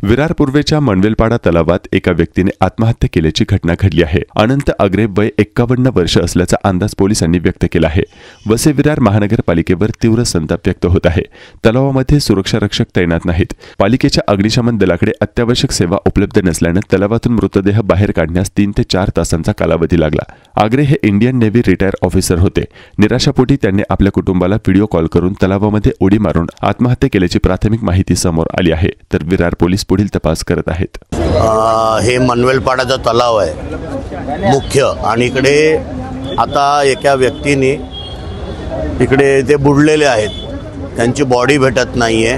विरार पूर्वेच्या मनवेलपाडा तलावात एका व्यक्तीने आत्महत्या केल्याची घटना घडली आहे। अनंत आग्रे वय 51 वर्ष असल्याचा अंदाज पोलिसांनी व्यक्त केला आहे। वसे विरार महानगरपालिकेवर तीव्र संताप व्यक्त होत आहे। तलावामध्ये सुरक्षा रक्षक तैनात नाहीत। पालिकेच्या अग्निशमन दलाकडे अत्यावश्यक सेवा उपलब्ध नसल्याने तलावातून मृतदेह बाहेर काढण्यास 3 ते 4 तासांचा कालावधी लागला। आग्रे हे इंडियन नेव्ही रिटायर ऑफिसर होते। निराशापोटी त्यांनी आपल्या कुटुंबाला व्हिडिओ कॉल करून तलावामध्ये उडी मारून आत्महत्या केल्याची प्राथमिक माहिती समोर आली आहे। तर विरार पोलीस पुढील तपास करत आहेत। हे मनवेलपाडाचा तलाव आहे मुख्य, आणि इकडे आता एका व्यक्तीने इकडे ते बुडलेले आहेत, त्यांची बॉडी भेटत नाहीये।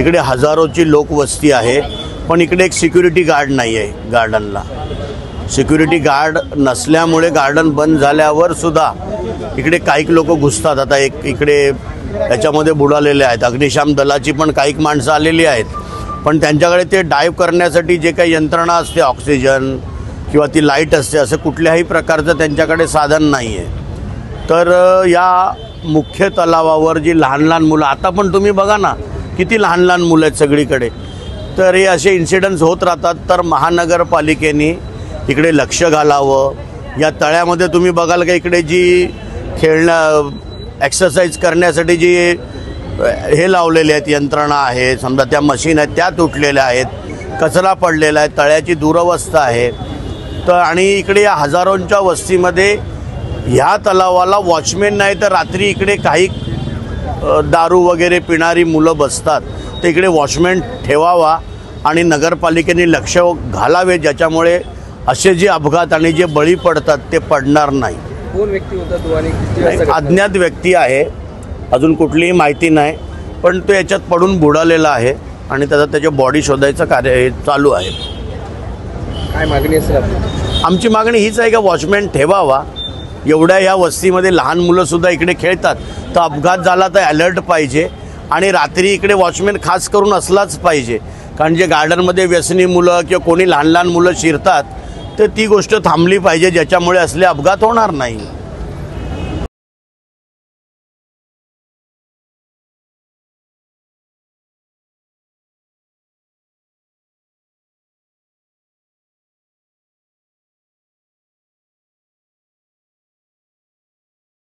इकडे हजारोची लोकवस्ती आहे, पण इकडे एक सिक्युरिटी गार्ड नाही आहे। गार्डनला सिक्युरिटी गार्ड नसल्यामुळे गार्डन बंद झाल्यावर सुद्धा इकडे काही लोक घुसतात। आता एक इकडे याच्यामध्ये बुडालेले आहेत। अग्निशमन दलाची पण काही माणसं आलेली आहेत, पण त्यांच्याकडे ते डाईव्ह करण्यासाठी जे काही यंत्रणा असते, ऑक्सिजन किंवा ती लाईट असते, असं कुठल्याही प्रकारचं त्यांच्याकडे साधन नाही आहे। तर या मुख्य तलावावर जी लहान लहान मुलं, आता पण तुम्ही बघा ना किती लहान लहान मुलं आहेत सगळीकडे, तर हे असे इन्सिडेंट्स होत राहतात। तर महानगरपालिकेने इकडे लक्ष घालावं। या तळ्यामध्ये तुम्ही बघाल का इकडे जी एक्सरसाइज करण्यासाठी जी हे लावलेले आहेत, यंत्रणा आहे, समजा त्या मशीन आहेत त्या तुटलेल्या आहेत, कचरा पडलेला आहे, तळ्याची दुरवस्था आहे। तर आणि इकडे या हजारोंच्या वस्तीमध्ये ह्या तलावाला वॉचमॅन नाही, तर रात्री इकडे काही दारू वगैरे पिणारी मुलं बसतात। तर इकडे वॉचमॅन ठेवावा आणि नगरपालिकेने लक्ष घालावे, ज्याच्यामुळे असे जे अपघात आणि जे बळी पडतात ते पडणार नाही। कोण व्यक्ती होता तो आणि अज्ञात व्यक्ती आहे, अजून कुठलीही माहिती नाही, पण तो याच्यात पडून बुडालेला आहे आणि त्याची बॉडी शोधायचं कार्य चालू आहे। काय मागणी असेल आपली? आमची मागणी हीच आहे की वॉचमॅन ठेवावा। एवढ्या या वस्तीमध्ये लहान मुलंसुद्धा इकडे खेळतात, तर अपघात झाला तर अलर्ट पाहिजे, आणि रात्री इकडे वॉचमॅन खास करून असलाच पाहिजे, कारण जे गार्डनमध्ये व्यसनी मुलं किंवा कोणी लहान लहान मुलं शिरतात, तर ती गोष्ट थांबली पाहिजे, ज्याच्यामुळे असले अपघात होणार नाही।